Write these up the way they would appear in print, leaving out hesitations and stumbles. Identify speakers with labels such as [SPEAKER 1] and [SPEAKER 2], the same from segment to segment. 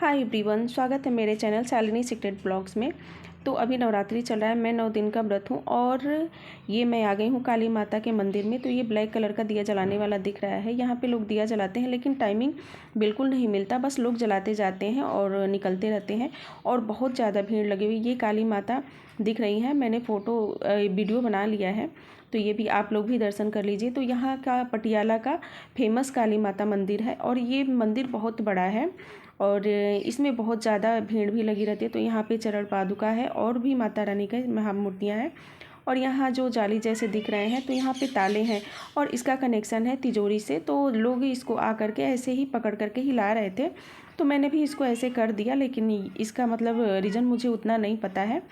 [SPEAKER 1] Hi everyone, स्वागत है मेरे चैनल शालिनी सीक्रेट ब्लॉग्स में। तो अभी नवरात्रि चल रहा है, मैं 9 दिन का व्रत हूँ और ये मैं आ गई हूँ काली माता के मंदिर में। तो ये ब्लैक कलर का दिया जलाने वाला दिख रहा है। यहाँ पे लोग दिया जलाते हैं लेकिन टाइमिंग बिल्कुल नहीं मिलता, बस लोग जलाते जाते हैं और निकलते रहते हैं और बहुत ज़्यादा भीड़ लगी हुई। ये काली माता दिख रही है, मैंने फ़ोटो वीडियो बना लिया है, तो ये भी आप लोग भी दर्शन कर लीजिए। तो यहाँ का पटियाला का फेमस काली माता मंदिर है और ये मंदिर बहुत बड़ा है और इसमें बहुत ज़्यादा भीड़ भी लगी रहती है। तो यहाँ पे चरण पादुका है और भी माता रानी के महामूर्तियाँ हैं और यहाँ जो जाली जैसे दिख रहे हैं तो यहाँ पे ताले हैं और इसका कनेक्शन है तिजोरी से। तो लोग इसको आ करके ऐसे ही पकड़ करके हिला रहे थे, तो मैंने भी इसको ऐसे कर दिया, लेकिन इसका मतलब रीज़न मुझे उतना नहीं पता है।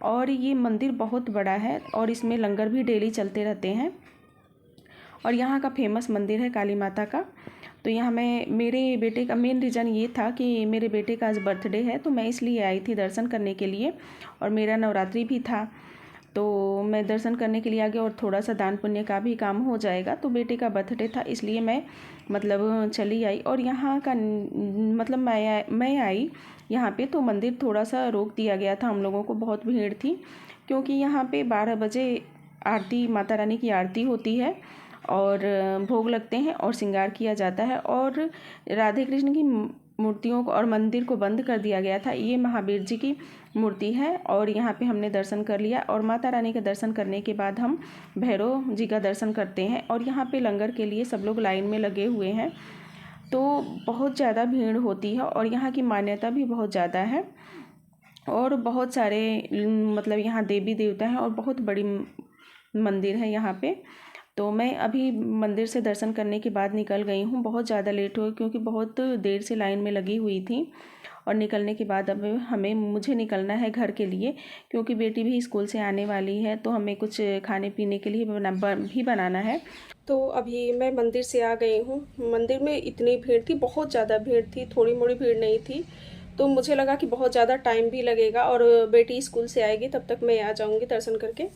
[SPEAKER 1] और ये मंदिर बहुत बड़ा है और इसमें लंगर भी डेली चलते रहते हैं और यहाँ का फेमस मंदिर है काली माता का। तो यहाँ मैं मेरे बेटे का मेन रीज़न ये था कि मेरे बेटे का आज बर्थडे है, तो मैं इसलिए आई थी दर्शन करने के लिए और मेरा नवरात्रि भी था, तो मैं दर्शन करने के लिए आ गया और थोड़ा सा दान पुण्य का भी काम हो जाएगा। तो बेटे का बर्थडे था इसलिए मैं मतलब चली आई और यहाँ का मतलब मैं आई यहाँ पे, तो मंदिर थोड़ा सा रोक दिया गया था हम लोगों को, बहुत भीड़ थी क्योंकि यहाँ पे 12 बजे आरती, माता रानी की आरती होती है और भोग लगते हैं और श्रृंगार किया जाता है और राधे कृष्ण की मूर्तियों को और मंदिर को बंद कर दिया गया था। ये महावीर जी की मूर्ति है और यहाँ पे हमने दर्शन कर लिया और माता रानी का दर्शन करने के बाद हम भैरव जी का दर्शन करते हैं और यहाँ पे लंगर के लिए सब लोग लाइन में लगे हुए हैं। तो बहुत ज़्यादा भीड़ होती है और यहाँ की मान्यता भी बहुत ज़्यादा है और बहुत सारे मतलब यहाँ देवी देवता हैं और बहुत बड़ी मंदिर है यहाँ पे। तो मैं अभी मंदिर से दर्शन करने के बाद निकल गई हूँ, बहुत ज़्यादा लेट हो क्योंकि बहुत देर से लाइन में लगी हुई थी और निकलने के बाद अब मुझे निकलना है घर के लिए क्योंकि बेटी भी स्कूल से आने वाली है, तो हमें कुछ खाने पीने के लिए भी बनाना है। तो अभी मैं मंदिर से आ गई हूँ। मंदिर में इतनी भीड़ थी, बहुत ज़्यादा भीड़ थी, थोड़ी मोड़ी भीड़ नहीं थी, तो मुझे लगा कि बहुत ज़्यादा टाइम भी लगेगा और बेटी स्कूल से आएगी तब तक मैं आ जाऊँगी दर्शन करके।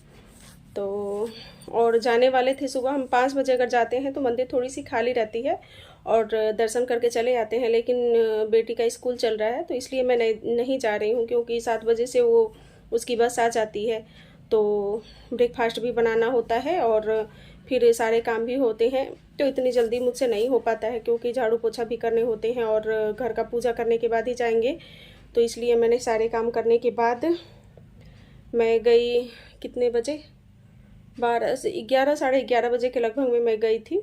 [SPEAKER 1] तो और जाने वाले थे सुबह हम 5 बजे, अगर जाते हैं तो मंदिर थोड़ी सी खाली रहती है और दर्शन करके चले आते हैं, लेकिन बेटी का स्कूल चल रहा है तो इसलिए मैं नहीं जा रही हूँ क्योंकि 7 बजे से वो उसकी बस आ जाती है। तो ब्रेकफास्ट भी बनाना होता है और फिर सारे काम भी होते हैं, तो इतनी जल्दी मुझसे नहीं हो पाता है क्योंकि झाड़ू पोछा भी करने होते हैं और घर का पूजा करने के बाद ही जाएंगे। तो इसलिए मैंने सारे काम करने के बाद मैं गई, कितने बजे, 12 से 11, साढ़े 11 बजे के लगभग में मैं गई थी।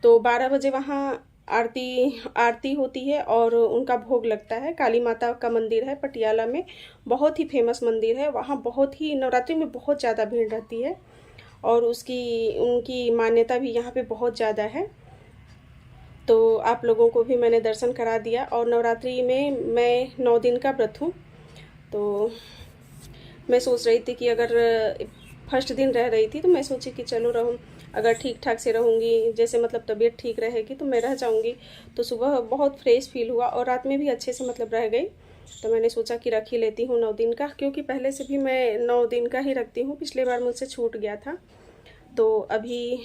[SPEAKER 1] तो 12 बजे वहाँ आरती होती है और उनका भोग लगता है। काली माता का मंदिर है पटियाला में, बहुत ही फेमस मंदिर है। वहाँ बहुत ही नवरात्रि में बहुत ज़्यादा भीड़ रहती है और उनकी मान्यता भी यहाँ पे बहुत ज़्यादा है। तो आप लोगों को भी मैंने दर्शन करा दिया और नवरात्रि में मैं 9 दिन का व्रत हूँ। तो मैं सोच रही थी कि अगर फर्स्ट दिन रह रही थी तो मैं सोची कि चलो रहूँ, अगर ठीक ठाक से रहूँगी, जैसे मतलब तबीयत ठीक रहेगी तो मैं रह जाऊँगी। तो सुबह बहुत फ्रेश फील हुआ और रात में भी अच्छे से मतलब रह गई। तो मैंने सोचा कि रख ही लेती हूँ 9 दिन का, क्योंकि पहले से भी मैं 9 दिन का ही रखती हूँ, पिछले बार मुझसे छूट गया था। तो अभी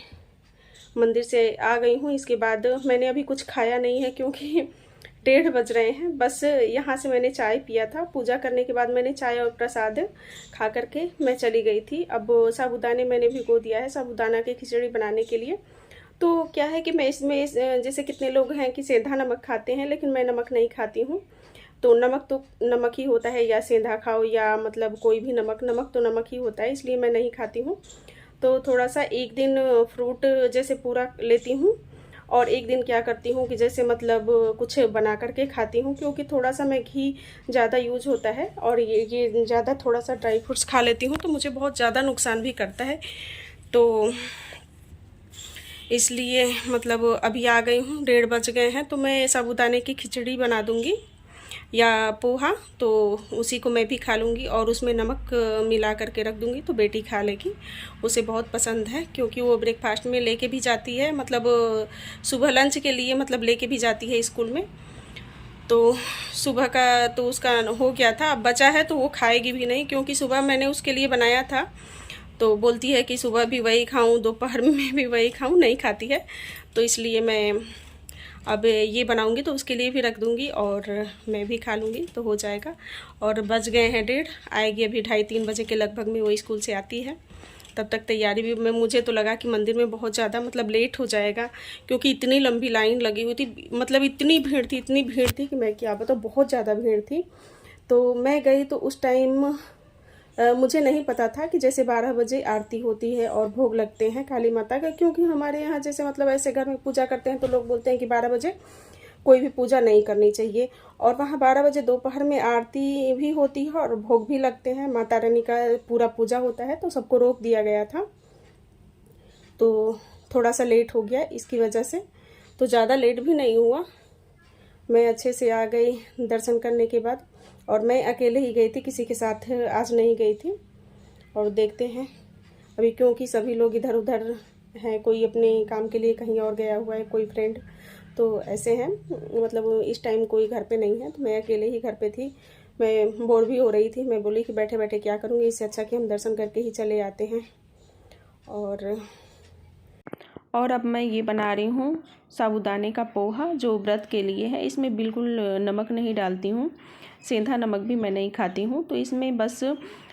[SPEAKER 1] मंदिर से आ गई हूँ, इसके बाद मैंने अभी कुछ खाया नहीं है क्योंकि 1:30 बज रहे हैं। बस यहाँ से मैंने चाय पिया था, पूजा करने के बाद मैंने चाय और प्रसाद खा करके मैं चली गई थी। अब साबूदाने मैंने भिगो दिया है साबूदाना की खिचड़ी बनाने के लिए। तो क्या है कि मैं इसमें जैसे कितने लोग हैं कि सेंधा नमक खाते हैं, लेकिन मैं नमक नहीं खाती हूँ। तो नमक ही होता है, या सेंधा खाओ या मतलब कोई भी नमक तो नमक ही होता है, इसलिए मैं नहीं खाती हूँ। तो थोड़ा सा एक दिन फ्रूट जैसे पूरा लेती हूँ और एक दिन क्या करती हूँ कि जैसे मतलब कुछ बना करके खाती हूँ, क्योंकि थोड़ा सा मैं घी ज़्यादा यूज होता है और ये ज़्यादा थोड़ा सा ड्राई फ्रूट्स खा लेती हूँ तो मुझे बहुत ज़्यादा नुकसान भी करता है। तो इसलिए मतलब अभी आ गई हूँ, 1:30 बज गए हैं, तो मैं साबूदाने की खिचड़ी बना दूँगी या पोहा, तो उसी को मैं भी खा लूँगी और उसमें नमक मिला करके रख दूँगी तो बेटी खा लेगी, उसे बहुत पसंद है क्योंकि वो ब्रेकफास्ट में लेके भी जाती है, मतलब सुबह लंच के लिए मतलब लेके भी जाती है स्कूल में। तो सुबह का तो उसका हो गया था, अब बचा है तो वो खाएगी भी नहीं क्योंकि सुबह मैंने उसके लिए बनाया था, तो बोलती है कि सुबह भी वही खाऊं, दोपहर में भी वही खाऊं, नहीं खाती है। तो इसलिए मैं
[SPEAKER 2] अब ये बनाऊंगी तो उसके लिए भी रख दूंगी और मैं भी खा लूँगी तो हो जाएगा। और बज गए हैं 1:30, आएगी अभी 2:30-3 बजे के लगभग में, वो स्कूल से आती है। तब तक तैयारी भी मुझे तो लगा कि मंदिर में बहुत ज़्यादा मतलब लेट हो जाएगा, क्योंकि इतनी लंबी लाइन लगी हुई थी, मतलब इतनी भीड़ थी कि मैं क्या बताऊँ, बहुत ज़्यादा भीड़ थी। तो मैं गई तो उस टाइम मुझे नहीं पता था कि जैसे 12 बजे आरती होती है और भोग लगते हैं काली माता का, क्योंकि हमारे यहाँ जैसे मतलब ऐसे घर में पूजा करते हैं तो लोग बोलते हैं कि 12 बजे कोई भी पूजा नहीं करनी चाहिए। और वहाँ 12 बजे दोपहर में आरती भी होती है और भोग भी लगते हैं, माता रानी का पूरा पूजा होता है, तो सबको रोक दिया गया था। तो थोड़ा सा लेट हो गया इसकी वजह से, तो ज़्यादा लेट भी नहीं हुआ, मैं अच्छे से आ गई दर्शन करने के बाद। और मैं अकेले ही गई थी, किसी के साथ आज नहीं गई थी। और देखते हैं अभी, क्योंकि सभी लोग इधर उधर हैं, कोई अपने काम के लिए कहीं और गया हुआ है, कोई फ्रेंड, तो ऐसे हैं, मतलब इस टाइम कोई घर पे नहीं है, तो मैं अकेले ही घर पे थी। मैं बोर भी हो रही थी, मैं बोली कि बैठे बैठे क्या करूँगी, इससे अच्छा कि हम दर्शन करके ही चले आते हैं।
[SPEAKER 1] और अब मैं ये बना रही हूँ साबूदाने का पोहा, जो व्रत के लिए है। इसमें बिल्कुल नमक नहीं डालती हूँ, सेंधा नमक भी मैं नहीं खाती हूँ। तो इसमें बस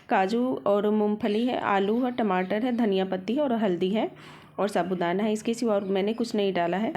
[SPEAKER 1] काजू और मूंगफली है, आलू है, टमाटर है, धनिया पत्ती है और हल्दी है और साबूदाना है, इसके सिवा और मैंने कुछ नहीं डाला है।